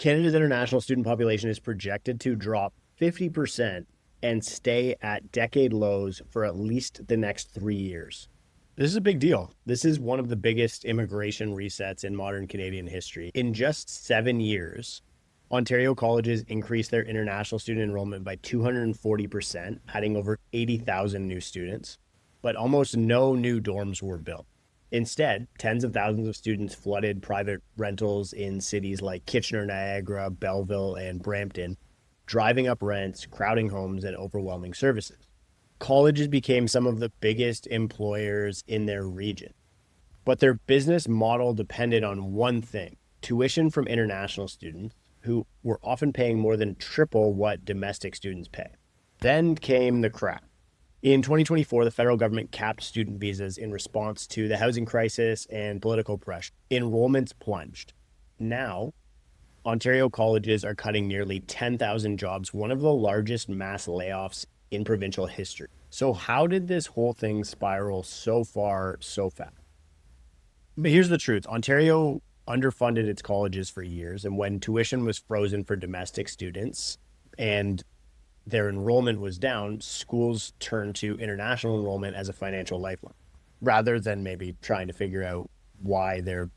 Canada's international student population is projected to drop 50% and stay at decade lows for at least the next 3 years. This is a big deal. This is one of the biggest immigration resets in modern Canadian history. In just 7 years, Ontario colleges increased their international student enrollment by 240%, adding over 80,000 new students, but almost no new dorms were built. Instead, tens of thousands of students flooded private rentals in cities like Kitchener, Niagara, Belleville, and Brampton, driving up rents, crowding homes, and overwhelming services. Colleges became some of the biggest employers in their region, but their business model depended on one thing: tuition from international students, who were often paying more than triple what domestic students pay. Then came the crash. In 2024, the federal government capped student visas in response to the housing crisis and political pressure. Enrollments plunged. Now, Ontario colleges are cutting nearly 10,000 jobs, one of the largest mass layoffs in provincial history. So how did this whole thing spiral so far, so fast? But here's the truth. Ontario underfunded its colleges for years, and when tuition was frozen for domestic students and their enrollment was down, schools turned to international enrollment as a financial lifeline, rather than maybe trying to figure out why their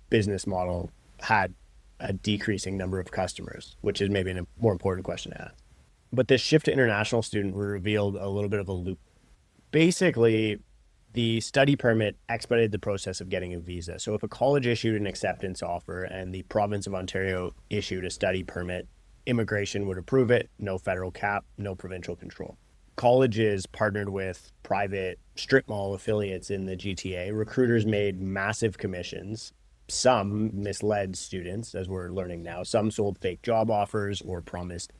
business model had a decreasing number of customers, which is maybe a more important question to ask. But this shift to international student revealed a little bit of a loop. Basically, the study permit expedited the process of getting a visa. So if a college issued an acceptance offer and the province of Ontario issued a study permit, immigration would approve it, no federal cap, no provincial control. Colleges partnered with private strip mall affiliates in the GTA. Recruiters made massive commissions. Some misled students, as we're learning now. Some sold fake job offers or promised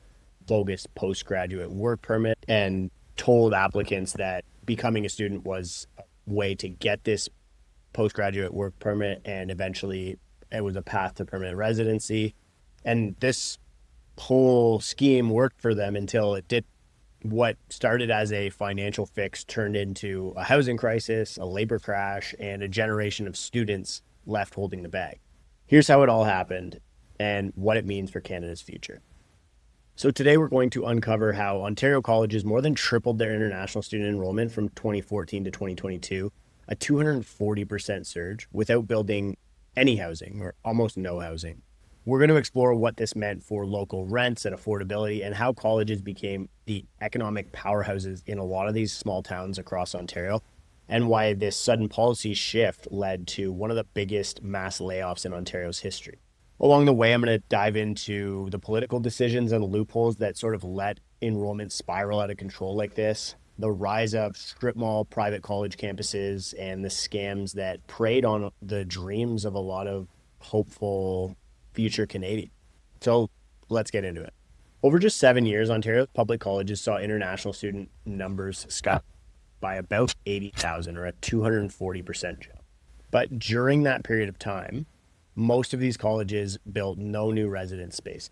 bogus postgraduate work permit and told applicants that becoming a student was a way to get this postgraduate work permit, and eventually it was a path to permanent residency. And this whole scheme worked for them until it did. What started as a financial fix turned into a housing crisis, a labor crash, and a generation of students left holding the bag. Here's how it all happened and what it means for Canada's future. So today we're going to uncover how Ontario colleges more than tripled their international student enrollment from 2014 to 2022, a 240% surge, without building any housing or almost no housing. We're going to explore what this meant for local rents and affordability, and how colleges became the economic powerhouses in a lot of these small towns across Ontario, and why this sudden policy shift led to one of the biggest mass layoffs in Ontario's history. Along the way, I'm going to dive into the political decisions and loopholes that sort of let enrollment spiral out of control like this, the rise of strip mall private college campuses, and the scams that preyed on the dreams of a lot of hopeful future Canadians. So let's get into it. Over just 7 years, Ontario's public colleges saw international student numbers skyrocket by about 80,000, or a 240% jump. But during that period of time, most of these colleges built no new residence space.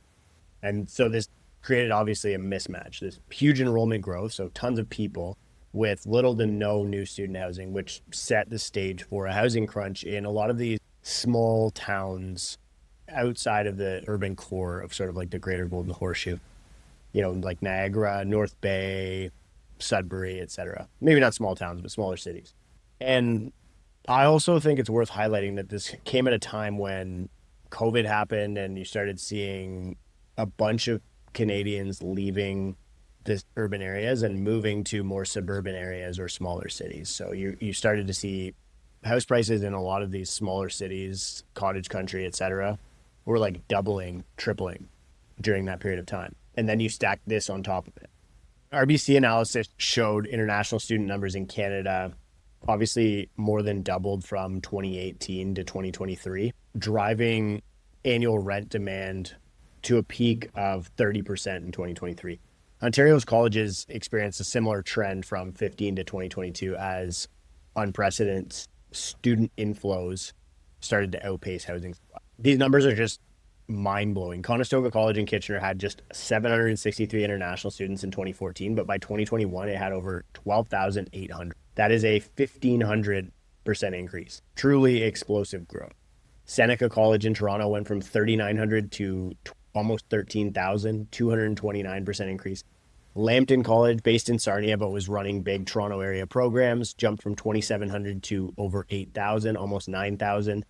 And so this created obviously a mismatch, this huge enrollment growth, so tons of people with little to no new student housing, which set the stage for a housing crunch in a lot of these small towns outside of the urban core of sort of like the greater Golden Horseshoe, like Niagara, North Bay, Sudbury, etc. Maybe not small towns, but smaller cities. And I also think it's worth highlighting that this came at a time when COVID happened and you started seeing a bunch of Canadians leaving the urban areas and moving to more suburban areas or smaller cities. So you started to see house prices in a lot of these smaller cities, cottage country, etc., were like doubling, tripling during that period of time. And then you stack this on top of it. RBC analysis showed international student numbers in Canada obviously more than doubled from 2018 to 2023, driving annual rent demand to a peak of 30% in 2023. Ontario's colleges experienced a similar trend from 15 to 2022 as unprecedented student inflows started to outpace housing supply. These numbers are just mind-blowing. Conestoga College in Kitchener had just 763 international students in 2014, but by 2021, it had over 12,800. That is a 1,500% increase. Truly explosive growth. Seneca College in Toronto went from 3,900 to almost 13,000, 229% increase. Lambton College, based in Sarnia, but was running big Toronto area programs, jumped from 2,700 to over 8,000, almost 9,000.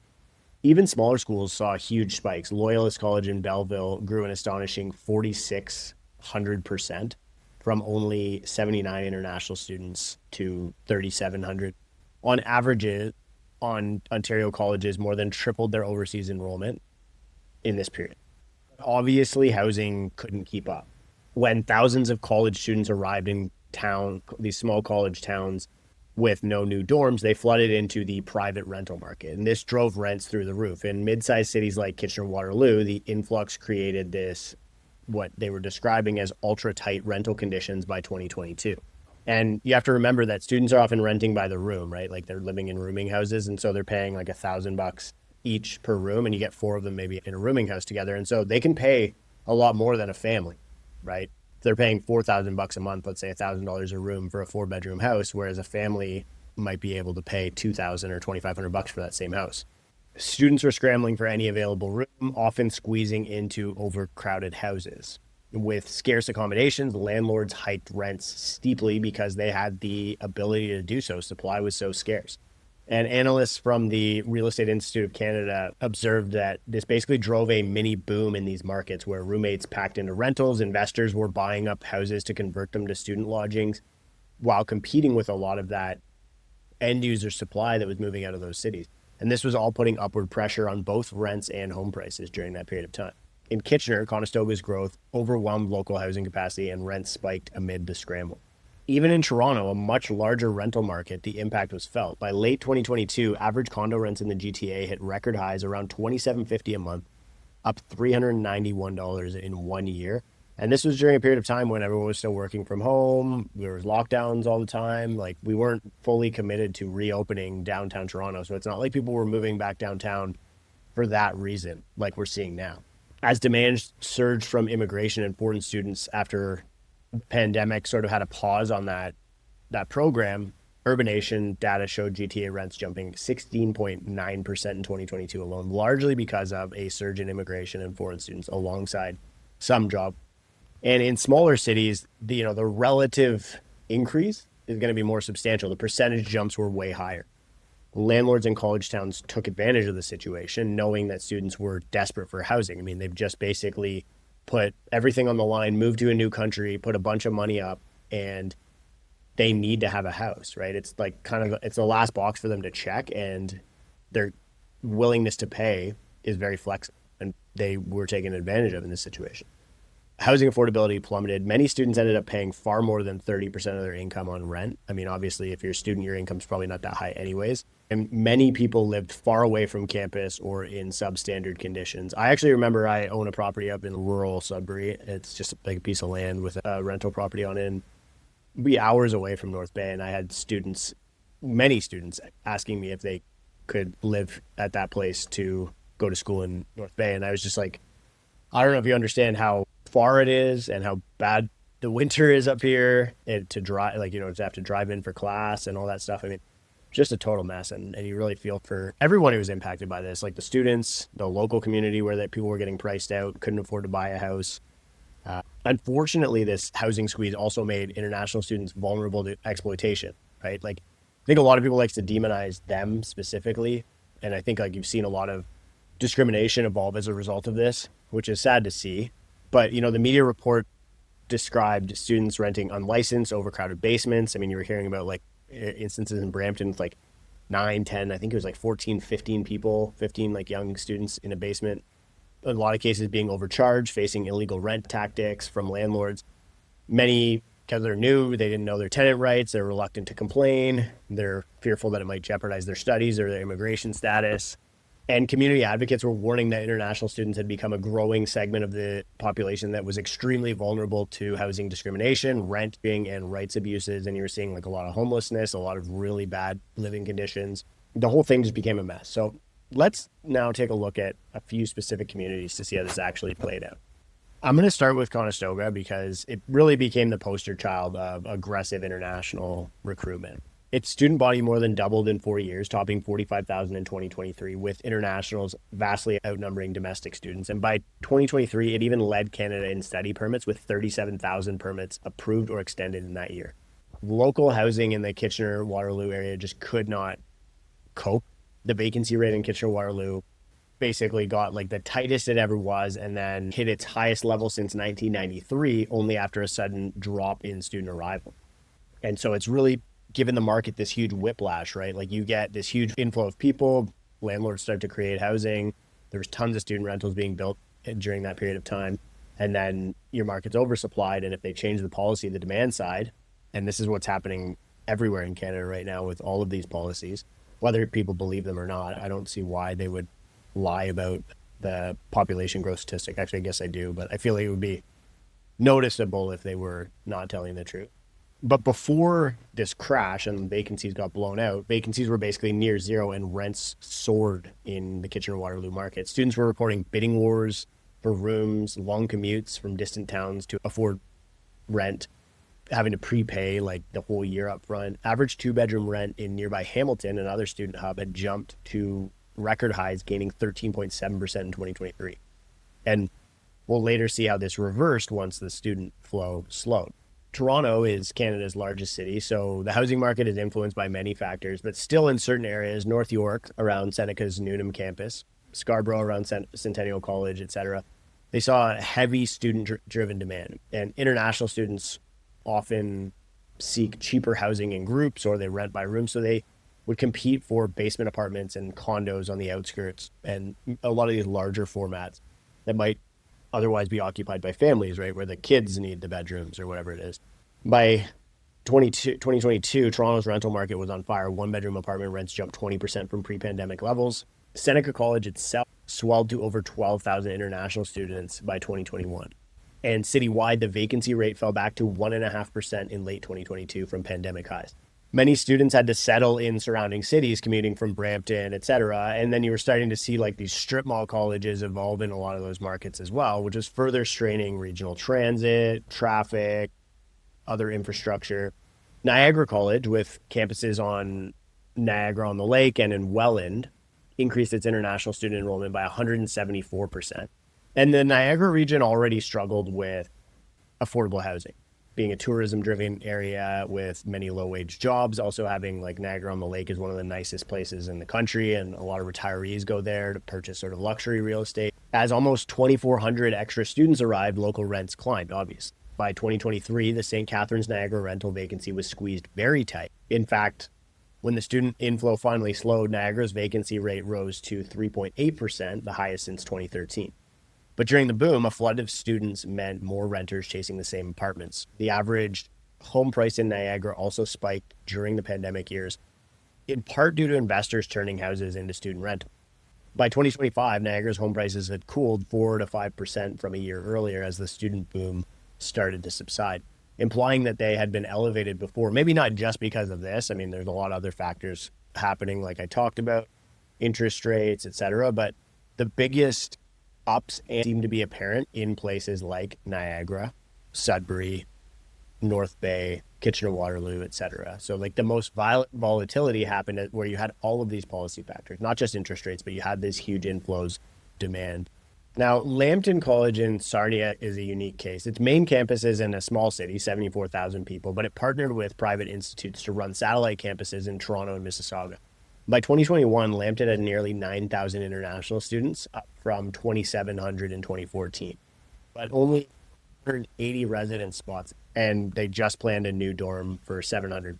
Even smaller schools saw huge spikes. Loyalist College in Belleville grew an astonishing 4,600% from only 79 international students to 3,700. On average, on Ontario colleges, more than tripled their overseas enrollment in this period. Obviously, housing couldn't keep up. When thousands of college students arrived in town, these small college towns with no new dorms, they flooded into the private rental market. And this drove rents through the roof. In mid-sized cities like Kitchener-Waterloo, the influx created this, what they were describing as ultra-tight rental conditions by 2022. And you have to remember that students are often renting by the room, right? Like they're living in rooming houses. And so they're paying like $1,000 each per room, and you get four of them maybe in a rooming house together. And so they can pay a lot more than a family, right? They're paying $4,000 a month, let's say $1,000 a room for a 4-bedroom house, whereas a family might be able to pay $2,000 or $2,500 for that same house. Students were scrambling for any available room, often squeezing into overcrowded houses. With scarce accommodations, landlords hiked rents steeply because they had the ability to do so. Supply was so scarce. And analysts from the Real Estate Institute of Canada observed that this basically drove a mini boom in these markets where roommates packed into rentals, investors were buying up houses to convert them to student lodgings while competing with a lot of that end user supply that was moving out of those cities. And this was all putting upward pressure on both rents and home prices during that period of time. In Kitchener, Conestoga's growth overwhelmed local housing capacity and rents spiked amid the scramble. Even in Toronto, a much larger rental market, the impact was felt. By late 2022, average condo rents in the GTA hit record highs around $2,750 a month, up $391 in 1 year. And this was during a period of time when everyone was still working from home. There was lockdowns all the time. Like we weren't fully committed to reopening downtown Toronto. So it's not like people were moving back downtown for that reason, like we're seeing now. As demand surged from immigration and foreign students after pandemic sort of had a pause on that program, Urbanation data showed GTA rents jumping 16.9% in 2022 alone, largely because of a surge in immigration and foreign students alongside some job. And in smaller cities, the relative increase is going to be more substantial. The percentage jumps were way higher. Landlords in college towns took advantage of the situation, knowing that students were desperate for housing. I mean, they've just basically put everything on the line, moved to a new country, put a bunch of money up, and they need to have a house, right? It's like it's the last box for them to check, and their willingness to pay is very flexible, and they were taken advantage of in this situation. Housing affordability plummeted. Many students ended up paying far more than 30% of their income on rent. I mean, obviously, if you're a student, your income's probably not that high anyways. And many people lived far away from campus or in substandard conditions. I actually remember I own a property up in rural Sudbury. It's just like a piece of land with a rental property on it. It'd be hours away from North Bay. And I had many students asking me if they could live at that place to go to school in North Bay. And I was just like, I don't know if you understand how far it is and how bad the winter is up here, and to drive, to have to drive in for class and all that stuff. I mean, just a total mess. And you really feel for everyone who was impacted by this, like the students, the local community where that people were getting priced out, couldn't afford to buy a house. Unfortunately, this housing squeeze also made international students vulnerable to exploitation, right? Like, I think a lot of people likes to demonize them specifically. And I think you've seen a lot of discrimination evolve as a result of this, which is sad to see. But, the media report described students renting unlicensed, overcrowded basements. I mean, you were hearing about instances in Brampton with 9, 10, I think it was 14, 15 people, 15 young students in a basement. In a lot of cases being overcharged, facing illegal rent tactics from landlords. Many, because they're new, they didn't know their tenant rights, they're reluctant to complain, they're fearful that it might jeopardize their studies or their immigration status. And community advocates were warning that international students had become a growing segment of the population that was extremely vulnerable to housing discrimination, renting, and rights abuses. And you were seeing a lot of homelessness, a lot of really bad living conditions. The whole thing just became a mess. So let's now take a look at a few specific communities to see how this actually played out. I'm going to start with Conestoga because it really became the poster child of aggressive international recruitment. Its student body more than doubled in 4 years, topping 45,000 in 2023, with internationals vastly outnumbering domestic students. And by 2023, it even led Canada in study permits, with 37,000 permits approved or extended in that year. Local housing in the Kitchener-Waterloo area just could not cope. The vacancy rate in Kitchener-Waterloo basically got like the tightest it ever was, and then hit its highest level since 1993, only after a sudden drop in student arrival. And so it's really given the market this huge whiplash, right? Like you get this huge inflow of people, landlords start to create housing. There's tons of student rentals being built during that period of time. And then your market's oversupplied. And if they change the policy, the demand side, and this is what's happening everywhere in Canada right now with all of these policies, whether people believe them or not, I don't see why they would lie about the population growth statistic. Actually, I guess I do, but I feel like it would be noticeable if they were not telling the truth. But before this crash and vacancies got blown out, vacancies were basically near zero and rents soared in the Kitchener-Waterloo market. Students were reporting bidding wars for rooms, long commutes from distant towns to afford rent, having to prepay like the whole year up front. Average 2-bedroom rent in nearby Hamilton, another student hub, had jumped to record highs, gaining 13.7% in 2023. And we'll later see how this reversed once the student flow slowed. Toronto is Canada's largest city, so the housing market is influenced by many factors, but still in certain areas, North York around Seneca's Newnham campus, Scarborough around Centennial College, etc., they saw a heavy student-driven demand, and international students often seek cheaper housing in groups or they rent by room, so they would compete for basement apartments and condos on the outskirts and a lot of these larger formats that might otherwise be occupied by families, right, where the kids need the bedrooms or whatever it is. By 2022, Toronto's rental market was on fire. 1-bedroom apartment rents jumped 20% from pre-pandemic levels. Seneca College itself swelled to over 12,000 international students by 2021. And citywide, the vacancy rate fell back to 1.5% in late 2022 from pandemic highs. Many students had to settle in surrounding cities, commuting from Brampton, et cetera. And then you were starting to see like these strip mall colleges evolve in a lot of those markets as well, which is further straining regional transit, traffic, other infrastructure. Niagara College, with campuses on Niagara-on-the-Lake and in Welland, increased its international student enrollment by 174%. And the Niagara region already struggled with affordable housing, being a tourism-driven area with many low-wage jobs, also having like Niagara-on-the-Lake is one of the nicest places in the country, and a lot of retirees go there to purchase sort of luxury real estate. As almost 2,400 extra students arrived, local rents climbed, obviously. By 2023, the St. Catharines Niagara rental vacancy was squeezed very tight. In fact, when the student inflow finally slowed, Niagara's vacancy rate rose to 3.8%, the highest since 2013. But during the boom, a flood of students meant more renters chasing the same apartments. The average home price in Niagara also spiked during the pandemic years, in part due to investors turning houses into student rental. By 2025, Niagara's home prices had cooled 4 to 5% from a year earlier as the student boom started to subside, implying that they had been elevated before. Maybe not just because of this. I mean, there's a lot of other factors happening, like I talked about, interest rates, et cetera. But the biggest ups seem to be apparent in places like Niagara, Sudbury, North Bay, Kitchener-Waterloo, et cetera. So like the most violent volatility happened at where you had all of these policy factors, not just interest rates, but you had this huge inflows demand. Now, Lambton College in Sarnia is a unique case. Its main campus is in a small city, 74,000 people, but it partnered with private institutes to run satellite campuses in Toronto and Mississauga. By 2021, Lambton had nearly 9,000 international students, up from 2,700 in 2014, but only 180 residence spots, and they just planned a new dorm for 700.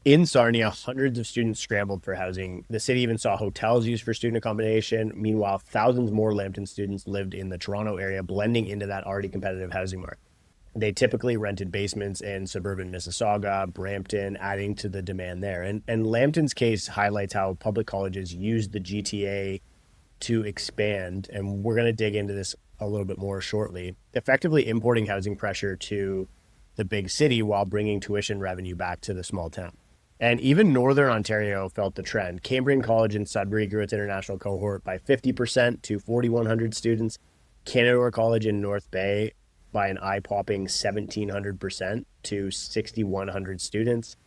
In Sarnia, hundreds of students scrambled for housing. The city even saw hotels used for student accommodation. Meanwhile, thousands more Lambton students lived in the Toronto area, blending into that already competitive housing market. They typically rented basements in suburban Mississauga, Brampton, adding to the demand there. And Lambton's case highlights how public colleges use the GTA to expand, and we're going to dig into this a little bit more shortly, effectively importing housing pressure to the big city while bringing tuition revenue back to the small town. And even Northern Ontario felt the trend. Cambrian College in Sudbury grew its international cohort by 50% to 4,100 students. Canadore College in North Bay by an eye-popping 1,700% to 6,100 students.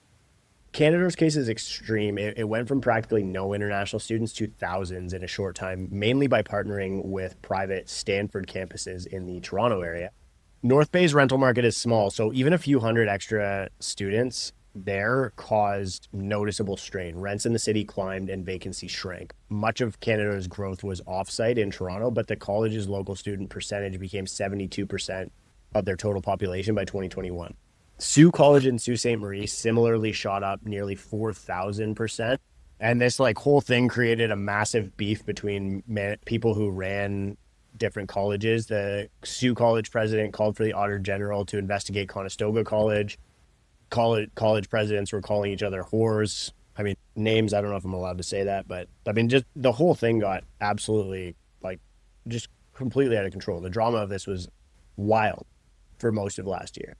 Canada's case is extreme. It went from practically no international students to thousands in a short time, mainly by partnering with private Stanford campuses in the Toronto area. North Bay's rental market is small, so even a few hundred extra students there caused noticeable strain. Rents in the city climbed and vacancy shrank. Much of Canada's growth was offsite in Toronto, but the college's local student percentage became 72% of their total population by 2021. Sault College in Sault Ste. Marie similarly shot up nearly 4,000%. And this like whole thing created a massive beef between people who ran different colleges. The Sault College president called for the Auditor General to investigate Conestoga College. College presidents were calling each other whores. I mean, names, I don't know if I'm allowed to say that, but I mean, just the whole thing got absolutely like just completely out of control. The drama of this was wild for most of last year.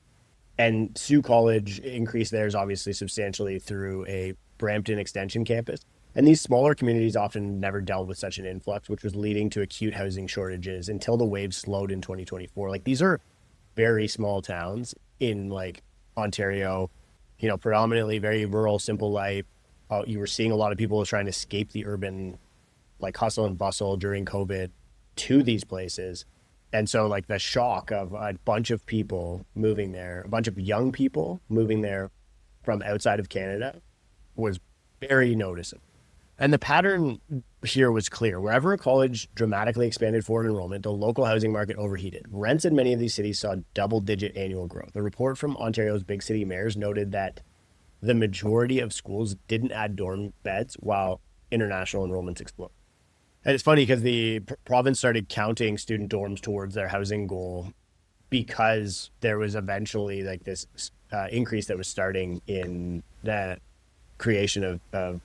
And Sault College increased theirs obviously substantially through a Brampton Extension campus. And these smaller communities often never dealt with such an influx, which was leading to acute housing shortages until the wave slowed in 2024. Like these are very small towns in like Ontario, you know, predominantly very rural, simple life. You were seeing a lot of people trying to escape the urban like hustle and bustle during COVID to these places. And so like the shock of a bunch of people moving there, a bunch of young people moving there from outside of Canada was very noticeable. And the pattern here was clear. Wherever a college dramatically expanded foreign enrollment, the local housing market overheated. Rents in many of these cities saw double-digit annual growth. A report from Ontario's big city mayors noted that the majority of schools didn't add dorm beds while international enrollments exploded. And it's funny because the province started counting student dorms towards their housing goal because there was eventually like this increase that was starting in the creation of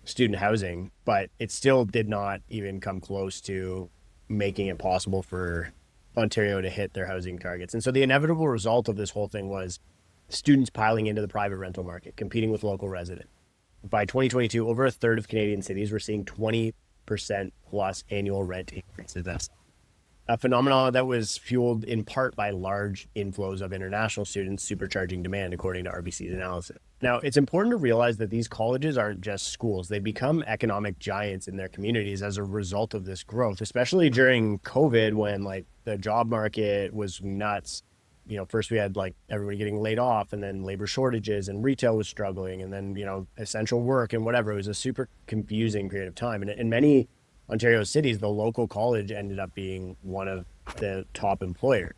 student housing, but it still did not even come close to making it possible for Ontario to hit their housing targets. And so the inevitable result of this whole thing was students piling into the private rental market, competing with local residents. By 2022, over a third of Canadian cities were seeing 20% plus annual rent increases. That's a phenomenon that was fueled in part by large inflows of international students supercharging demand, according to RBC's analysis. Now, it's important to realize that these colleges aren't just schools. They become economic giants in their communities as a result of this growth, especially during COVID when like the job market was nuts. You know, first we had like everybody getting laid off and then labor shortages and retail was struggling and then, you know, essential work and whatever. It was a super confusing period of time. And in many Ontario cities, the local college ended up being one of the top employers.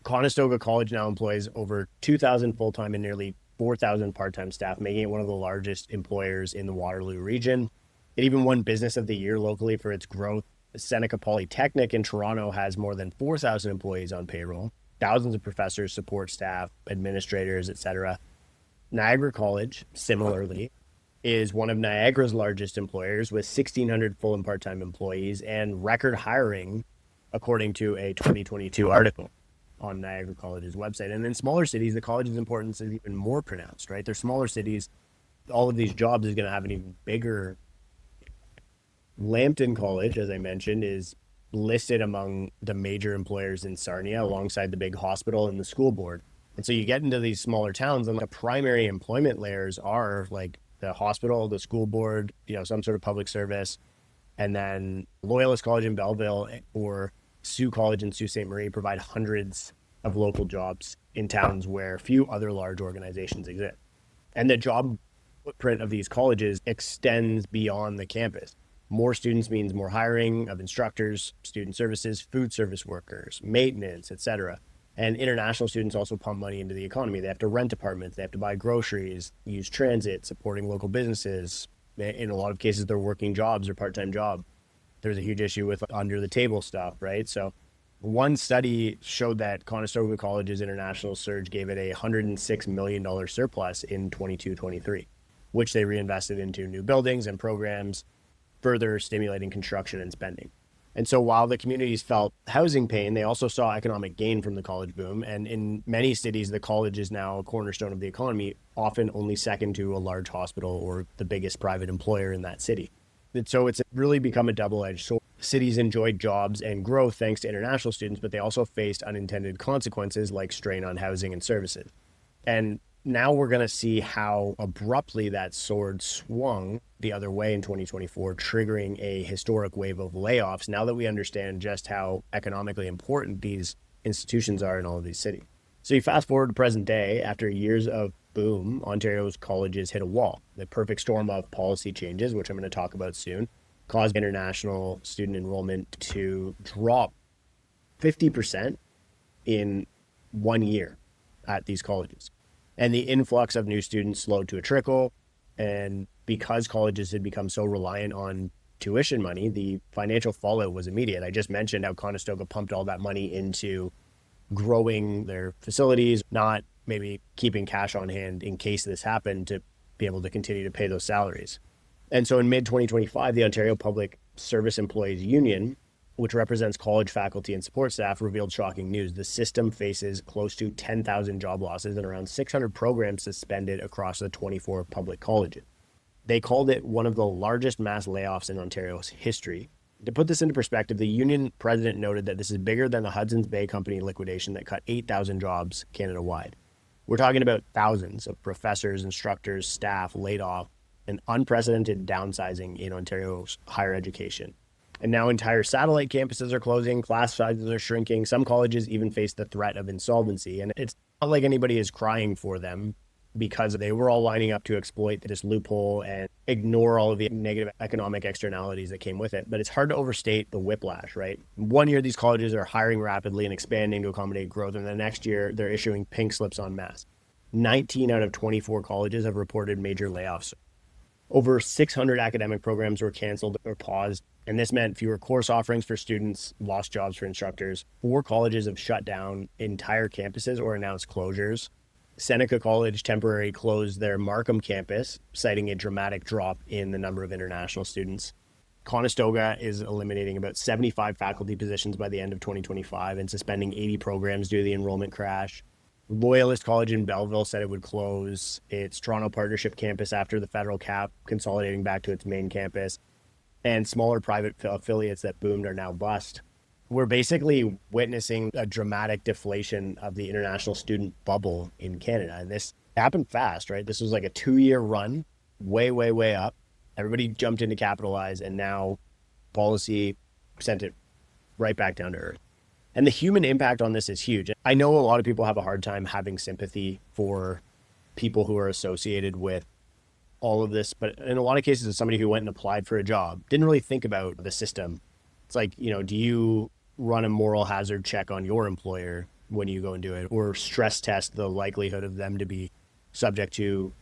Conestoga College now employs over 2,000 full-time and nearly 4,000 part-time staff, making it one of the largest employers in the Waterloo region. It even won Business of the Year locally for its growth. Seneca Polytechnic in Toronto has more than 4,000 employees on payroll. Thousands of professors, support staff, administrators, etc. Niagara College, similarly, is one of Niagara's largest employers with 1,600 full and part-time employees and record hiring, according to a 2022 article on Niagara College's website. And in smaller cities, the college's importance is even more pronounced, right? They're smaller cities. All of these jobs is going to have an even bigger. Lambton College, as I mentioned, is listed among the major employers in Sarnia alongside the big hospital and the school board. And so you get into these smaller towns and the primary employment layers are like the hospital, the school board, you know, some sort of public service, and then Loyalist College in Belleville or Sault College in Sault Ste. Marie provide hundreds of local jobs in towns where few other large organizations exist. And the job footprint of these colleges extends beyond the campus. More students means more hiring of instructors, student services, food service workers, maintenance, etc. And international students also pump money into the economy. They have to rent apartments, they have to buy groceries, use transit, supporting local businesses. In a lot of cases, they're working jobs or part-time jobs. There's a huge issue with under the table stuff, right? So one study showed that Conestoga College's international surge gave it a $106 million surplus in 22-23, which they reinvested into new buildings and programs, further stimulating construction and spending. And so while the communities felt housing pain, they also saw economic gain from the college boom. And in many cities, the college is now a cornerstone of the economy, often only second to a large hospital or the biggest private employer in that city. And so it's really become a double-edged sword. Cities enjoyed jobs and growth thanks to international students, but they also faced unintended consequences like strain on housing and services. And now we're going to see how abruptly that sword swung the other way in 2024, triggering a historic wave of layoffs now that we understand just how economically important these institutions are in all of these cities. So you fast forward to present day, after years of boom, Ontario's colleges hit a wall. The perfect storm of policy changes, which I'm going to talk about soon, caused international student enrollment to drop 50% in 1 year at these colleges. And the influx of new students slowed to a trickle. And because colleges had become so reliant on tuition money, the financial fallout was immediate. I just mentioned how Conestoga pumped all that money into growing their facilities, not maybe keeping cash on hand in case this happened to be able to continue to pay those salaries. And so in mid 2025, the Ontario Public Service Employees Union, which represents college faculty and support staff, revealed shocking news. The system faces close to 10,000 job losses and around 600 programs suspended across the 24 public colleges. They called it one of the largest mass layoffs in Ontario's history. To put this into perspective, the union president noted that this is bigger than the Hudson's Bay Company liquidation that cut 8,000 jobs Canada-wide. We're talking about thousands of professors, instructors, staff laid off, an unprecedented downsizing in Ontario's higher education. And now entire satellite campuses are closing, class sizes are shrinking. Some colleges even face the threat of insolvency. And it's not like anybody is crying for them because they were all lining up to exploit this loophole and ignore all of the negative economic externalities that came with it. But it's hard to overstate the whiplash, right? 1 year, these colleges are hiring rapidly and expanding to accommodate growth. And the next year, they're issuing pink slips en masse. 19 out of 24 colleges have reported major layoffs. Over 600 academic programs were canceled or paused, and this meant fewer course offerings for students, lost jobs for instructors. 4 colleges have shut down entire campuses or announced closures. Seneca College temporarily closed their Markham campus, citing a dramatic drop in the number of international students. Conestoga is eliminating about 75 faculty positions by the end of 2025 and suspending 80 programs due to the enrollment crash. Loyalist College in Belleville said it would close its Toronto Partnership campus after the federal cap, consolidating back to its main campus. And smaller private affiliates that boomed are now bust. We're basically witnessing a dramatic deflation of the international student bubble in Canada. And this happened fast, right? This was like a 2-year run, way, way, way up. Everybody jumped in to capitalize, and now policy sent it right back down to earth. And the human impact on this is huge. I know a lot of people have a hard time having sympathy for people who are associated with all of this, but in a lot of cases, as somebody who went and applied for a job, didn't really think about the system. It's like, do you run a moral hazard check on your employer when you go and do it, or stress test the likelihood of them to be subject to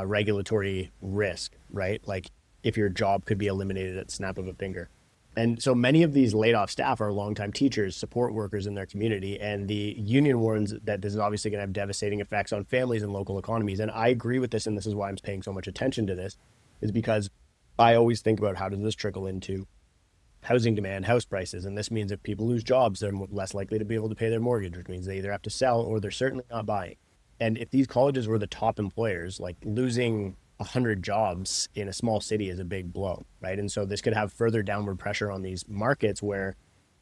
regulatory risk, right? Like if your job could be eliminated at the snap of a finger. And so many of these laid off staff are longtime teachers, support workers in their community. And the union warns that this is obviously going to have devastating effects on families and local economies. And I agree with this. And this is why I'm paying so much attention to this, is because I always think about how does this trickle into housing demand, house prices. And this means if people lose jobs, they're less likely to be able to pay their mortgage, which means they either have to sell or they're certainly not buying. And if these colleges were the top employers, like losing 100 jobs in a small city is a big blow, right? And so this could have further downward pressure on these markets where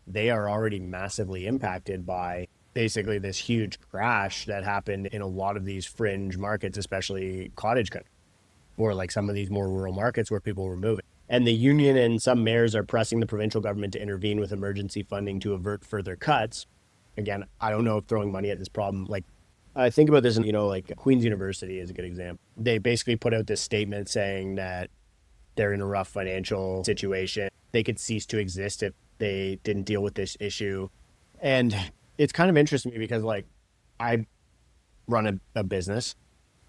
they are already massively impacted by basically this huge crash that happened in a lot of these fringe markets, especially cottage country, or like some of these more rural markets where people were moving. And the union and some mayors are pressing the provincial government to intervene with emergency funding to avert further cuts. Again, I don't know if throwing money at this problem, like I think about this, and like Queen's University is a good example. They basically put out this statement saying that they're in a rough financial situation. They could cease to exist if they didn't deal with this issue. And it's kind of interesting to me because like I run a business,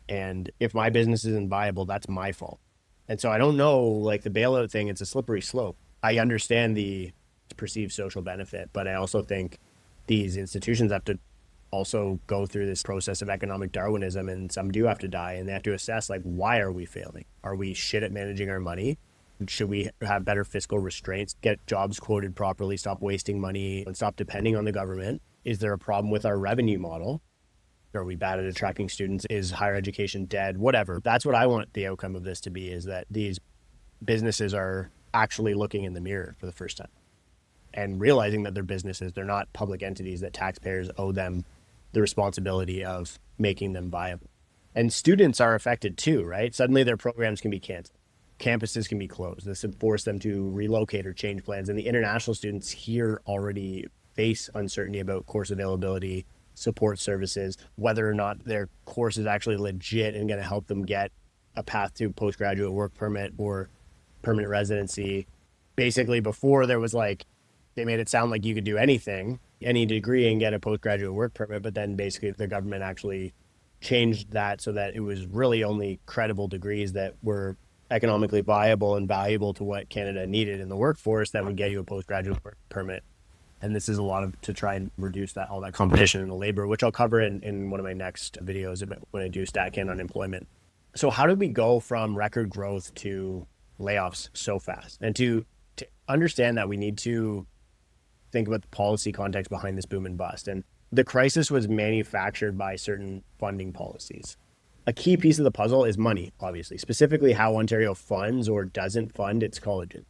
and if my business isn't viable, that's my fault. And so I don't know, like the bailout thing, it's a slippery slope. I understand the perceived social benefit, but I also think these institutions have to also go through this process of economic Darwinism, and some do have to die, and they have to assess like, why are we failing? Are we shit at managing our money? Should we have better fiscal restraints, get jobs quoted properly, stop wasting money, and stop depending on the government? Is there a problem with our revenue model? Are we bad at attracting students? Is higher education dead? Whatever. That's what I want the outcome of this to be, is that these businesses are actually looking in the mirror for the first time and realizing that they're businesses. They're not public entities that taxpayers owe them the responsibility of making them viable. And students are affected too, right? Suddenly their programs can be canceled. Campuses can be closed. This would force them to relocate or change plans. And the international students here already face uncertainty about course availability, support services, whether or not their course is actually legit and going to help them get a path to postgraduate work permit or permanent residency. Basically, before there was like, they made it sound like you could do anything, any degree, and get a postgraduate work permit. But then basically the government actually changed that so that it was really only credible degrees that were economically viable and valuable to what Canada needed in the workforce that would get you a postgraduate work permit. And this is a lot of to try and reduce that all that competition in the labor, which I'll cover in one of my next videos about when I do StatCan unemployment. So how did we go from record growth to layoffs so fast? And to understand that, we need to think about the policy context behind this boom and bust. And the crisis was manufactured by certain funding policies. A key piece of the puzzle is money, obviously, specifically how Ontario funds or doesn't fund its colleges.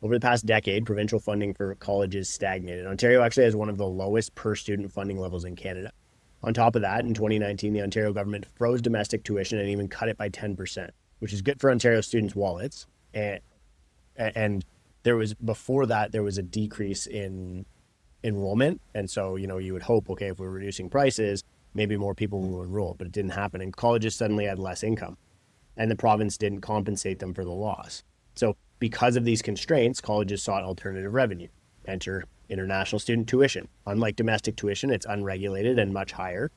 Over the past decade, provincial funding for colleges stagnated. Ontario actually has one of the lowest per student funding levels in Canada. On top of that, in 2019, the Ontario government froze domestic tuition and even cut it by 10%, which is good for Ontario students' wallets. And there was, before that, there was a decrease in enrollment. And so, you would hope, okay, if we're reducing prices, maybe more people will enroll, but it didn't happen. And colleges suddenly had less income, and the province didn't compensate them for the loss. So because of these constraints, colleges sought alternative revenue. Enter international student tuition. Unlike domestic tuition, it's unregulated and much higher.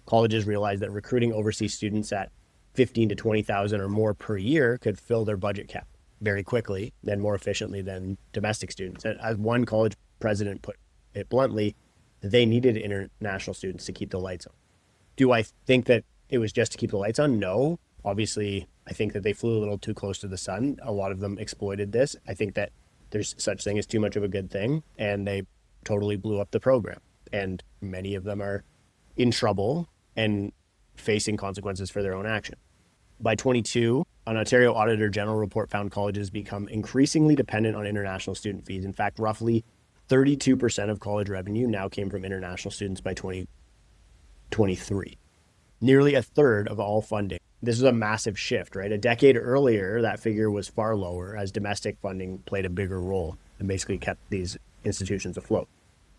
Colleges realized that recruiting overseas students at 15 to 20,000 or more per year could fill their budget cap very quickly and more efficiently than domestic students. And as one college president put it bluntly, they needed international students to keep the lights on. Do I think that it was just to keep the lights on? No. Obviously, I think that they flew a little too close to the sun. A lot of them exploited this. I think that there's such thing as too much of a good thing, and they totally blew up the program. And many of them are in trouble and facing consequences for their own action. By 22, an Ontario Auditor General report found colleges become increasingly dependent on international student fees. In fact, roughly 32% of college revenue now came from international students by 2023. Nearly a third of all funding. This is a massive shift, right? A decade earlier, that figure was far lower as domestic funding played a bigger role and basically kept these institutions afloat.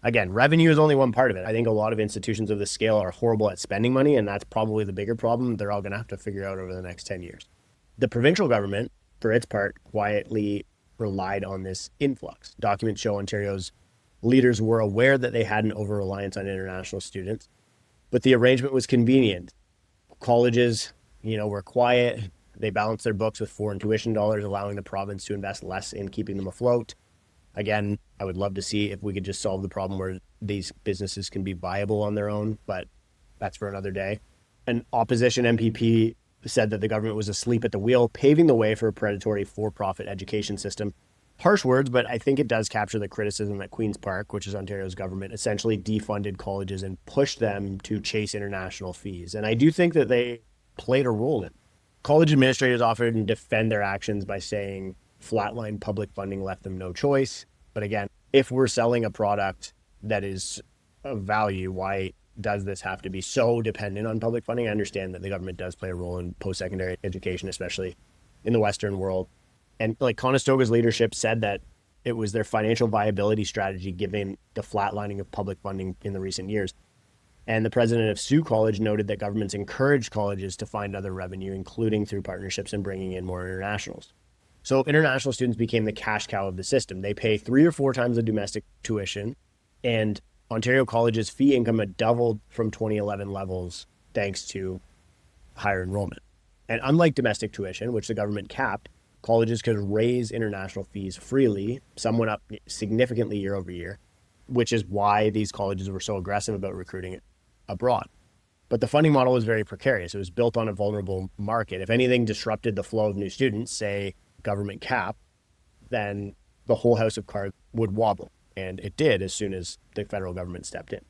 Again, revenue is only one part of it. I think a lot of institutions of this scale are horrible at spending money, and that's probably the bigger problem they're all going to have to figure out over the next 10 years. The provincial government, for its part, quietly relied on this influx. Documents show Ontario's leaders were aware that they had an over-reliance on international students, but the arrangement was convenient. Colleges, were quiet. They balanced their books with foreign tuition dollars, allowing the province to invest less in keeping them afloat. Again, I would love to see if we could just solve the problem where these businesses can be viable on their own, but that's for another day. An opposition MPP said that the government was asleep at the wheel, paving the way for a predatory for-profit education system. Harsh words, but I think it does capture the criticism that Queen's Park, which is Ontario's government, essentially defunded colleges and pushed them to chase international fees. And I do think that they played a role in it. College administrators often defend their actions by saying flatline public funding left them no choice. But again, if we're selling a product that is of value, why does this have to be so dependent on public funding? I understand that the government does play a role in post-secondary education, especially in the Western world. And like Conestoga's leadership said that it was their financial viability strategy given the flatlining of public funding in the recent years. And the president of Sault College noted that governments encouraged colleges to find other revenue, including through partnerships and bringing in more internationals. So international students became the cash cow of the system. They pay 3 or 4 times the domestic tuition, and Ontario colleges' fee income had doubled from 2011 levels thanks to higher enrollment. And unlike domestic tuition, which the government capped, colleges could raise international fees freely. Some went up significantly year over year, which is why these colleges were so aggressive about recruiting abroad. But the funding model was very precarious. It was built on a vulnerable market. If anything disrupted the flow of new students, say government cap, then the whole house of cards would wobble. And it did as soon as the federal government stepped in.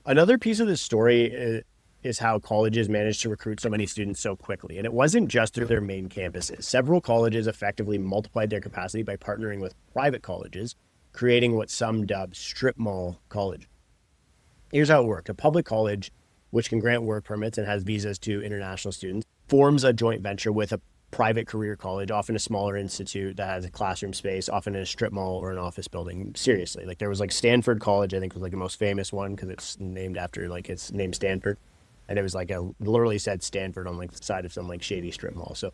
Another piece of this story is how colleges managed to recruit so many students so quickly. And it wasn't just through their main campuses. Several colleges effectively multiplied their capacity by partnering with private colleges, creating what some dub strip mall college. Here's how it worked. A public college, which can grant work permits and has visas to international students, forms a joint venture with a private career college, often a smaller institute that has a classroom space, often in a strip mall or an office building. Seriously, like there was like Stanford College, I think was like the most famous one because it's named after like its name Stanford. And it was like literally said Stanford on like the side of some like shady strip mall. So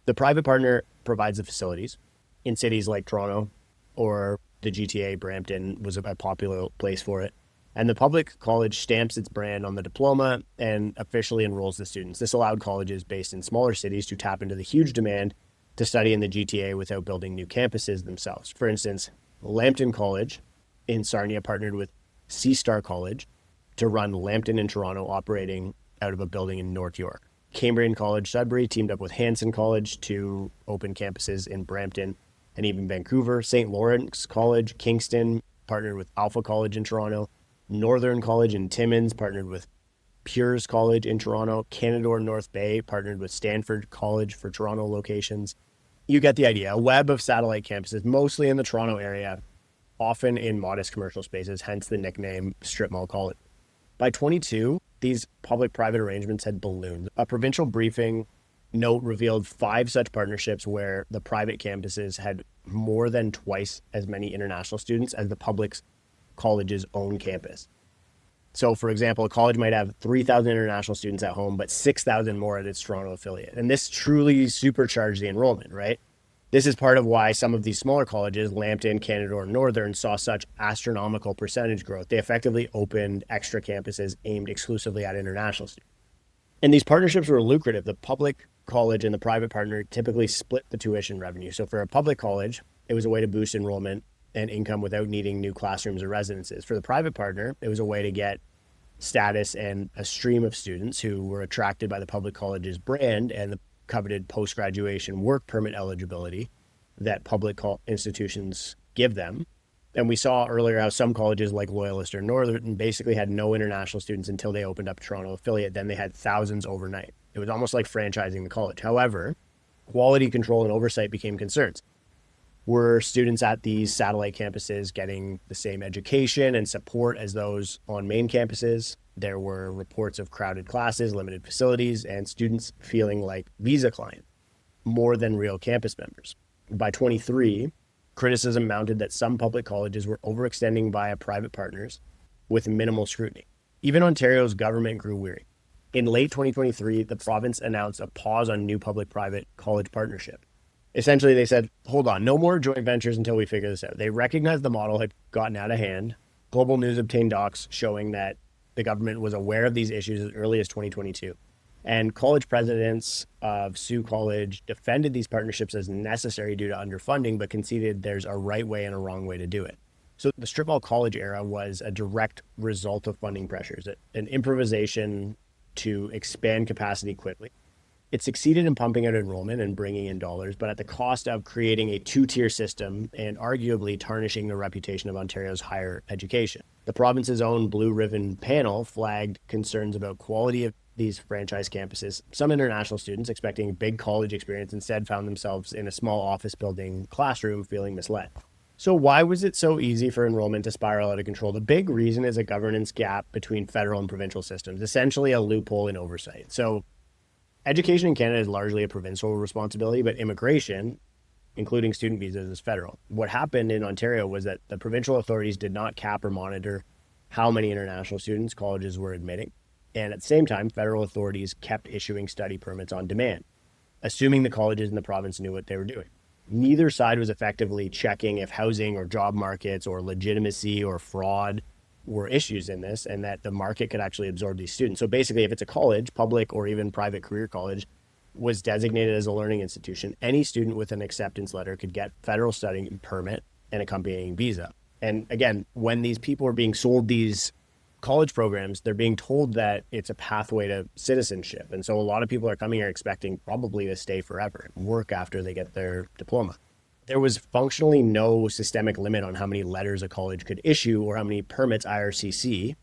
the private partner provides the facilities in cities like Toronto or the GTA. Brampton was a popular place for it. And the public college stamps its brand on the diploma and officially enrolls the students. This allowed colleges based in smaller cities to tap into the huge demand to study in the GTA without building new campuses themselves. For instance, Lambton College in Sarnia partnered with Sea Star College to run Lambton in Toronto, operating out of a building in North York. Cambrian College Sudbury teamed up with Hanson College to open campuses in Brampton and even Vancouver. St. Lawrence College, Kingston, partnered with Alpha College in Toronto. Northern College in Timmins partnered with Pures College in Toronto. Canadore North Bay partnered with Stanford College for Toronto locations. You get the idea. A web of satellite campuses, mostly in the Toronto area, often in modest commercial spaces, hence the nickname Strip Mall College. By 22, these public-private arrangements had ballooned. A provincial briefing note revealed 5 such partnerships where the private campuses had more than twice as many international students as the public college's own campus. So, for example, a college might have 3,000 international students at home, but 6,000 more at its Toronto affiliate. And this truly supercharged the enrollment, right? This is part of why some of these smaller colleges, Lambton, Canadore, Northern, saw such astronomical percentage growth. They effectively opened extra campuses aimed exclusively at international students. And these partnerships were lucrative. The public college and the private partner typically split the tuition revenue. So for a public college, it was a way to boost enrollment and income without needing new classrooms or residences. For the private partner, it was a way to get status and a stream of students who were attracted by the public college's brand and the coveted post-graduation work permit eligibility that public institutions give them. And we saw earlier how some colleges like Loyalist or Northern basically had no international students until they opened up a Toronto affiliate. Then they had thousands overnight. It was almost like franchising the college. However, quality control and oversight became concerns. Were students at these satellite campuses getting the same education and support as those on main campuses? There were reports of crowded classes, limited facilities, and students feeling like visa clients more than real campus members. By 23, criticism mounted that some public colleges were overextending via private partners with minimal scrutiny. Even Ontario's government grew weary. In late 2023, the province announced a pause on new public-private college partnership. Essentially, they said, hold on, no more joint ventures until we figure this out. They recognized the model had gotten out of hand. Global News obtained docs showing that the government was aware of these issues as early as 2022. And college presidents of Sault College defended these partnerships as necessary due to underfunding, but conceded there's a right way and a wrong way to do it. So the strip mall college era was a direct result of funding pressures, an improvisation to expand capacity quickly. It succeeded in pumping out enrollment and bringing in dollars, but at the cost of creating a two-tier system and arguably tarnishing the reputation of Ontario's higher education. The province's own Blue Ribbon panel flagged concerns about quality of these franchise campuses. Some international students expecting a big college experience instead found themselves in a small office building classroom feeling misled. So why was it so easy for enrollment to spiral out of control? The big reason is a governance gap between federal and provincial systems, essentially a loophole in oversight. So education in Canada is largely a provincial responsibility, but immigration, including student visas, is federal. What happened in Ontario was that the provincial authorities did not cap or monitor how many international students colleges were admitting. And at the same time, federal authorities kept issuing study permits on demand, assuming the colleges in the province knew what they were doing. Neither side was effectively checking if housing or job markets or legitimacy or fraud were issues in this, and that the market could actually absorb these students. So basically, if it's a college, public or even private career college, was designated as a learning institution, any student with an acceptance letter could get federal study permit and accompanying visa. And again, when these people are being sold these college programs, they're being told that it's a pathway to citizenship. And so a lot of people are coming here expecting probably to stay forever and work after they get their diploma. There was functionally no systemic limit on how many letters a college could issue or how many permits IRCC,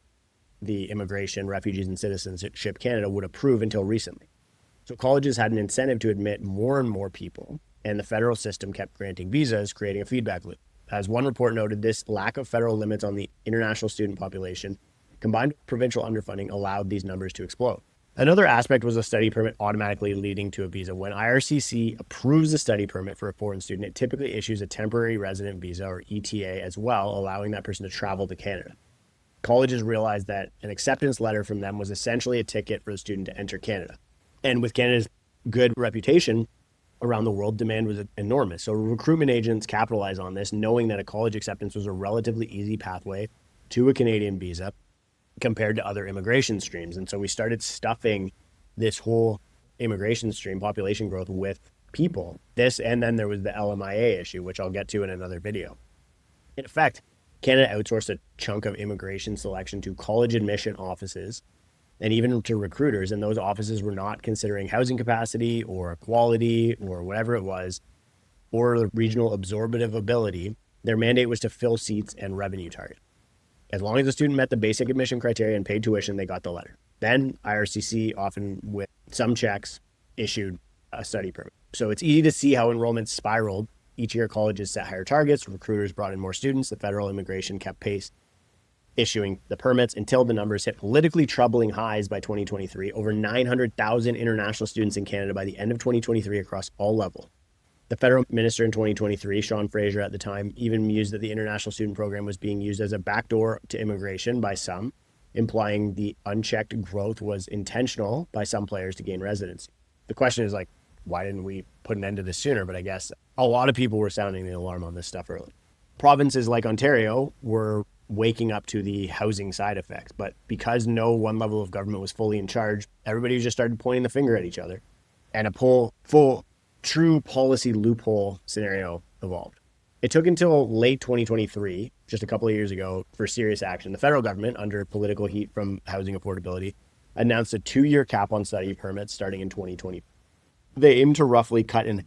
the Immigration, Refugees and Citizenship Canada, would approve until recently. So colleges had an incentive to admit more and more people, and the federal system kept granting visas, creating a feedback loop. As one report noted, this lack of federal limits on the international student population, combined with provincial underfunding, allowed these numbers to explode. Another aspect was a study permit automatically leading to a visa. When IRCC approves a study permit for a foreign student, it typically issues a temporary resident visa, or ETA, as well, allowing that person to travel to Canada. Colleges realized that an acceptance letter from them was essentially a ticket for the student to enter Canada. And with Canada's good reputation around the world, demand was enormous. So recruitment agents capitalized on this, knowing that a college acceptance was a relatively easy pathway to a Canadian visa compared to other immigration streams. And so we started stuffing this whole immigration stream, population growth, with people. This, and then there was the LMIA issue, which I'll get to in another video. In effect, Canada outsourced a chunk of immigration selection to college admission offices and even to recruiters. And those offices were not considering housing capacity or quality or whatever it was, or the regional absorptive ability. Their mandate was to fill seats and revenue target. As long as the student met the basic admission criteria and paid tuition, they got the letter. Then IRCC, often with some checks, issued a study permit. So it's easy to see how enrollment spiraled. Each year, colleges set higher targets, recruiters brought in more students, the federal immigration kept pace, issuing the permits until the numbers hit politically troubling highs by 2023. Over 900,000 international students in Canada by the end of 2023 across all levels. The federal minister in 2023, Sean Fraser at the time, even mused that the international student program was being used as a backdoor to immigration by some, implying the unchecked growth was intentional by some players to gain residency. The question is like, why didn't we put an end to this sooner? But I guess a lot of people were sounding the alarm on this stuff early. Provinces like Ontario were waking up to the housing side effects, but because no one level of government was fully in charge, everybody just started pointing the finger at each other, and a full true policy loophole scenario evolved. It took until late 2023, just a couple of years ago, for serious action. The federal government, under political heat from housing affordability, announced a 2-year cap on study permits starting in 2020. They aim to roughly cut in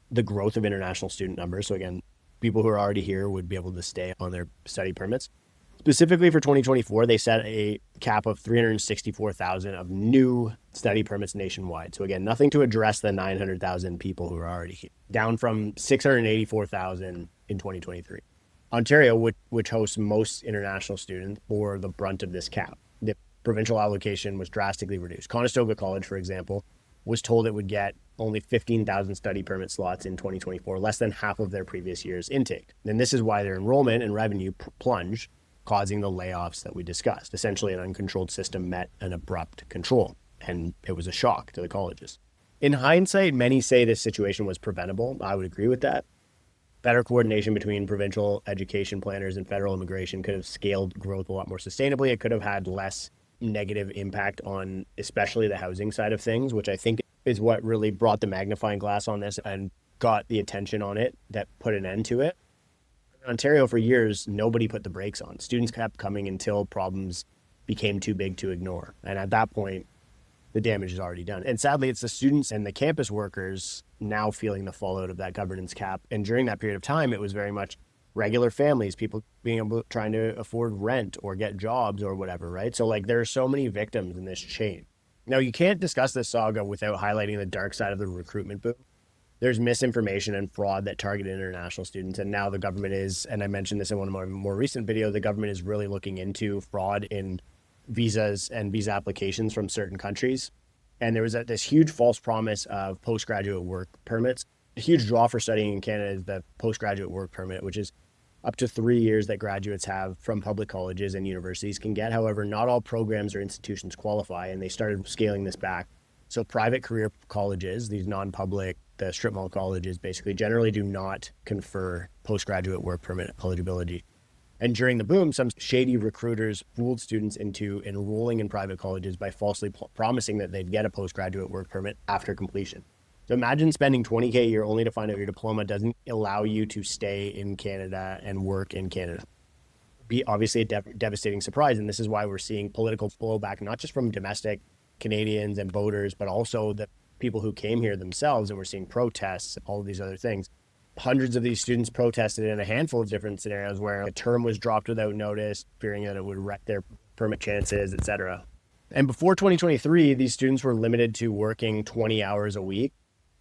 the growth of international student numbers. So again, people who are already here would be able to stay on their study permits. Specifically for 2024, they set a cap of 364,000 of new study permits nationwide. So again, nothing to address the 900,000 people who are already here, down from 684,000 in 2023. Ontario, which hosts most international students, bore the brunt of this cap. The provincial allocation was drastically reduced. Conestoga College, for example, was told it would get only 15,000 study permit slots in 2024, less than half of their previous year's intake. And this is why their enrollment and revenue plunged, causing the layoffs that we discussed. Essentially, an uncontrolled system met an abrupt control, and it was a shock to the colleges. In hindsight, many say this situation was preventable. I would agree with that. Better coordination between provincial education planners and federal immigration could have scaled growth a lot more sustainably. It could have had less negative impact on especially the housing side of things, which I think is what really brought the magnifying glass on this and got the attention on it that put an end to it. In Ontario, for years, nobody put the brakes on. Students kept coming until problems became too big to ignore. And at that point, the damage is already done. And sadly, it's the students and the campus workers now feeling the fallout of that governance cap. And during that period of time, it was very much regular families, people being able trying to afford rent or get jobs or whatever, right? So like there are so many victims in this chain. Now, you can't discuss this saga without highlighting the dark side of the recruitment boom. There's misinformation and fraud that targeted international students. And now the government is, and I mentioned this in one of my more recent videos, the government is really looking into fraud in visas and visa applications from certain countries. And there was this huge false promise of postgraduate work permits. A huge draw for studying in Canada is the postgraduate work permit, which is up to 3 years that graduates have from public colleges and universities can get. However, not all programs or institutions qualify, and they started scaling this back. So private career colleges, these non-public, the strip mall colleges, basically generally do not confer postgraduate work permit eligibility. And during the boom, some shady recruiters fooled students into enrolling in private colleges by falsely promising that they'd get a postgraduate work permit after completion. So imagine spending $20K a year only to find out your diploma doesn't allow you to stay in Canada and work in Canada. Be obviously a devastating surprise. And this is why we're seeing political blowback, not just from domestic Canadians and voters, but also the people who came here themselves. And we're seeing protests, all of these other things. Hundreds of these students protested in a handful of different scenarios where a term was dropped without notice, fearing that it would wreck their permit chances, etc. And before 2023, these students were limited to working 20 hours a week.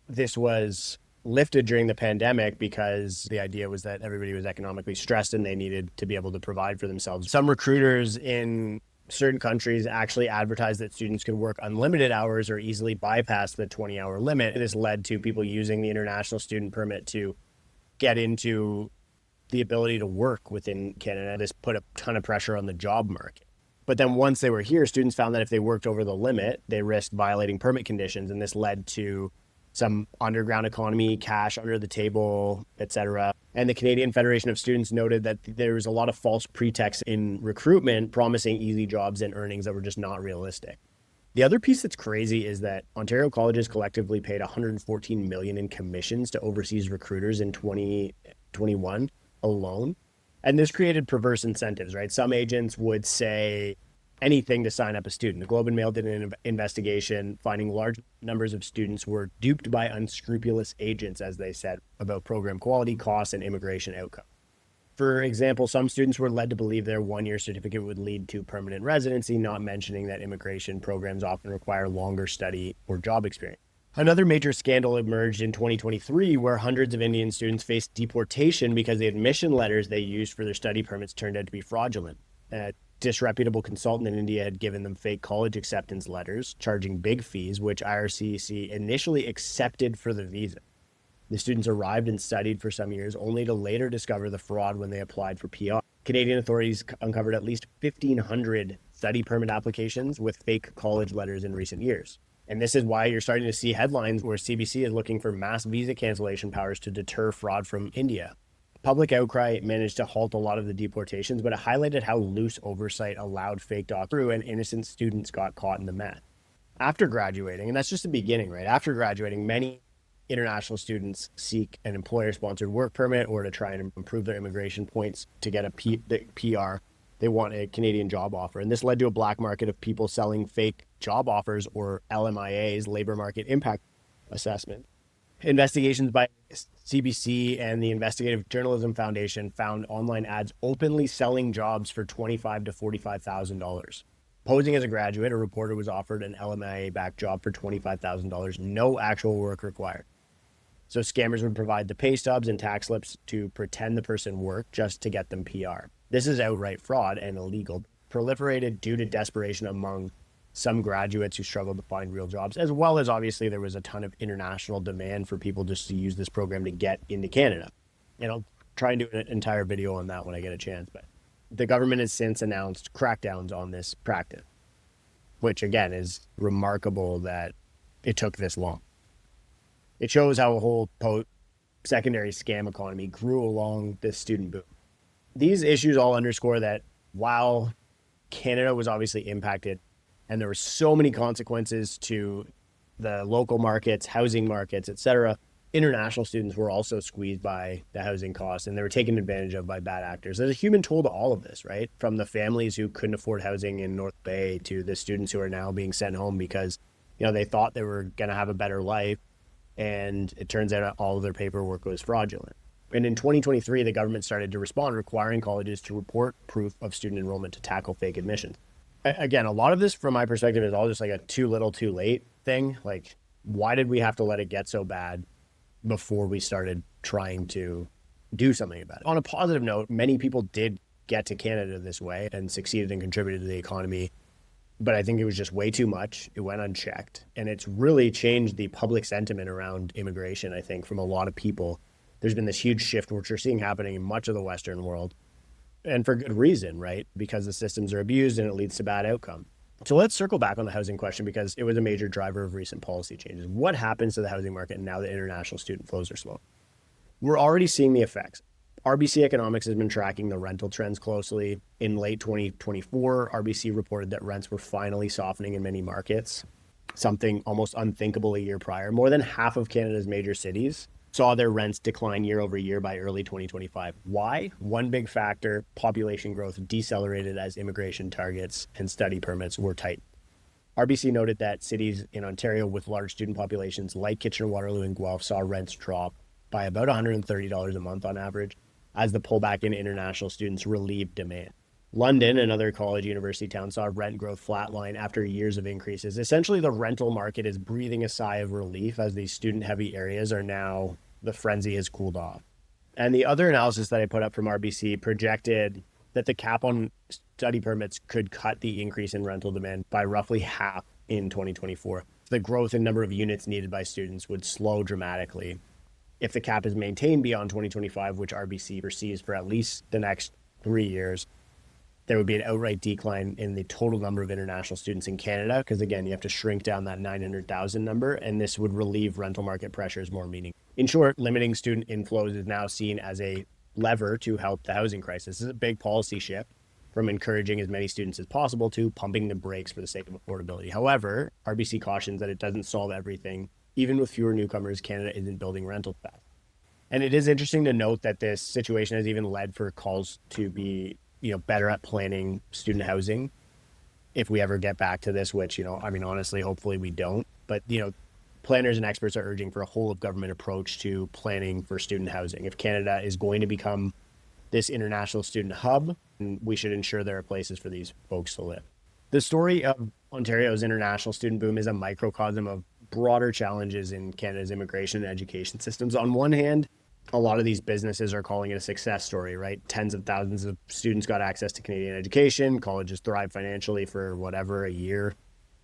This was lifted during the pandemic because the idea was that everybody was economically stressed and they needed to be able to provide for themselves. Some recruiters in Certain countries actually advertised that students could work unlimited hours or easily bypass the 20-hour limit. This led to people using the international student permit to get into the ability to work within Canada. This put a ton of pressure on the job market. But then once they were here, students found that if they worked over the limit, they risked violating permit conditions. And this led to some underground economy, cash under the table, etc. And the Canadian Federation of Students noted that there was a lot of false pretexts in recruitment promising easy jobs and earnings that were just not realistic. The other piece that's crazy is that Ontario colleges collectively paid $114 million in commissions to overseas recruiters in 2021 alone. And this created perverse incentives, right? Some agents would say anything to sign up a student. The Globe and Mail did an investigation finding large numbers of students were duped by unscrupulous agents, as they said, about program quality, costs, and immigration outcome. For example, some students were led to believe their one-year certificate would lead to permanent residency, not mentioning that immigration programs often require longer study or job experience. Another major scandal emerged in 2023 where hundreds of Indian students faced deportation because the admission letters they used for their study permits turned out to be fraudulent. A disreputable consultant in India had given them fake college acceptance letters, charging big fees, which IRCC initially accepted for the visa. The students arrived and studied for some years, only to later discover the fraud when they applied for PR. Canadian authorities uncovered at least 1,500 study permit applications with fake college letters in recent years. And this is why you're starting to see headlines where CBC is looking for mass visa cancellation powers to deter fraud from India. Public outcry managed to halt a lot of the deportations, but it highlighted how loose oversight allowed fake docs through and innocent students got caught in the mess. After graduating, and that's just the beginning, right? After graduating, many international students seek an employer-sponsored work permit or to try and improve their immigration points to get a PR. They want a Canadian job offer. And this led to a black market of people selling fake job offers or LMIAs, labor market impact assessment. Investigations by CBC and the Investigative Journalism Foundation found online ads openly selling jobs for $25,000 to $45,000. Posing as a graduate, a reporter was offered an LMIA-backed job for $25,000, no actual work required. So scammers would provide the pay stubs and tax slips to pretend the person worked just to get them PR. This is outright fraud and illegal, proliferated due to desperation among some graduates who struggled to find real jobs, as well as obviously there was a ton of international demand for people just to use this program to get into Canada. And I'll try and do an entire video on that when I get a chance. But the government has since announced crackdowns on this practice, which again is remarkable that it took this long. It shows how a whole post-secondary scam economy grew along this student boom. These issues all underscore that while Canada was obviously impacted and there were so many consequences to the local markets, housing markets, etc., international students were also squeezed by the housing costs and they were taken advantage of by bad actors. There's a human toll to all of this, right? From the families who couldn't afford housing in North Bay to the students who are now being sent home because, they thought they were going to have a better life. And it turns out all of their paperwork was fraudulent. And in 2023, the government started to respond, requiring colleges to report proof of student enrollment to tackle fake admissions. Again, a lot of this, from my perspective, is all just like a too little, too late thing. Like, why did we have to let it get so bad before we started trying to do something about it? On a positive note, many people did get to Canada this way and succeeded and contributed to the economy. But I think it was just way too much. It went unchecked. And it's really changed the public sentiment around immigration, I think, from a lot of people. There's been this huge shift, which we're seeing happening in much of the Western world. And for good reason, right? Because the systems are abused and it leads to bad outcome. So let's circle back on the housing question because it was a major driver of recent policy changes. What happens to the housing market now that international student flows are slow? We're already seeing the effects. RBC Economics has been tracking the rental trends closely. In late 2024, RBC reported that rents were finally softening in many markets, something almost unthinkable a year prior. More than half of Canada's major cities saw their rents decline year over year by early 2025. Why? One big factor, population growth decelerated as immigration targets and study permits were tight. RBC noted that cities in Ontario with large student populations like Kitchener-Waterloo and Guelph saw rents drop by about $130 a month on average as the pullback in international students relieved demand. London, another college university town, saw rent growth flatline after years of increases. Essentially, the rental market is breathing a sigh of relief as these student-heavy areas are now, the frenzy has cooled off. And the other analysis that I put up from RBC projected that the cap on study permits could cut the increase in rental demand by roughly half in 2024. The growth in number of units needed by students would slow dramatically. If the cap is maintained beyond 2025, which RBC foresees for at least the next 3 years, there would be an outright decline in the total number of international students in Canada, because again, you have to shrink down that 900,000 number, and this would relieve rental market pressures more meaningfully. In short, limiting student inflows is now seen as a lever to help the housing crisis. This is a big policy shift from encouraging as many students as possible to pumping the brakes for the sake of affordability. However, RBC cautions that it doesn't solve everything. Even with fewer newcomers, Canada isn't building rental fast. And it is interesting to note that this situation has even led for calls to be, better at planning student housing if we ever get back to this, which, honestly, hopefully we don't. But, planners and experts are urging for a whole of government approach to planning for student housing. If Canada is going to become this international student hub, we should ensure there are places for these folks to live. The story of Ontario's international student boom is a microcosm of broader challenges in Canada's immigration and education systems. On one hand, a lot of these businesses are calling it a success story, right? Tens of thousands of students got access to Canadian education. Colleges thrive financially for whatever, a year,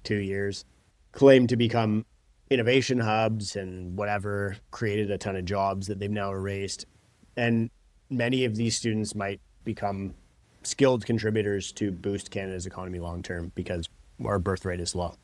2 years, claim to become innovation hubs and whatever, created a ton of jobs that they've now erased. And many of these students might become skilled contributors to boost Canada's economy long-term because our birth rate is low.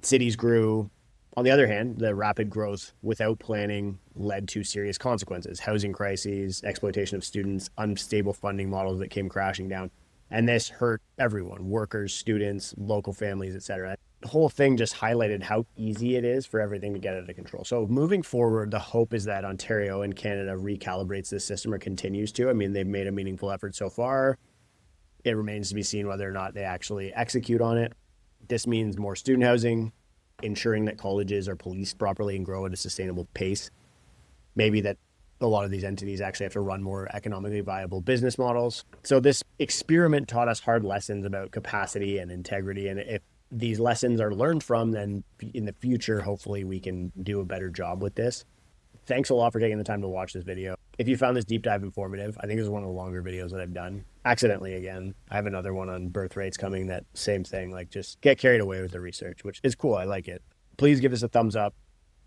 Cities grew. On the other hand, the rapid growth without planning led to serious consequences: housing crises, exploitation of students, unstable funding models that came crashing down. And this hurt everyone: workers, students, local families, etc. The whole thing just highlighted how easy it is for everything to get out of control. So moving forward, the hope is that Ontario and Canada recalibrates this system or continues to. I mean, they've made a meaningful effort so far. It remains to be seen whether or not they actually execute on it. This means more student housing, ensuring that colleges are policed properly and grow at a sustainable pace. Maybe that a lot of these entities actually have to run more economically viable business models. So this experiment taught us hard lessons about capacity and integrity. And if these lessons are learned from, then in the future, hopefully we can do a better job with this. Thanks a lot for taking the time to watch this video. If you found this deep dive informative, I think this is one of the longer videos that I've done. Accidentally again. I have another one on birth rates coming, that same thing, like just get carried away with the research, which is cool. I like it. Please give us a thumbs up,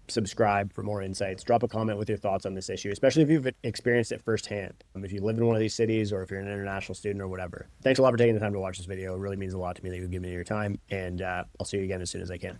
subscribe for more insights, drop a comment with your thoughts on this issue, especially if you've experienced it firsthand. If you live in one of these cities or if you're an international student or whatever. Thanks a lot for taking the time to watch this video. It really means a lot to me that you give me your time, and I'll see you again as soon as I can.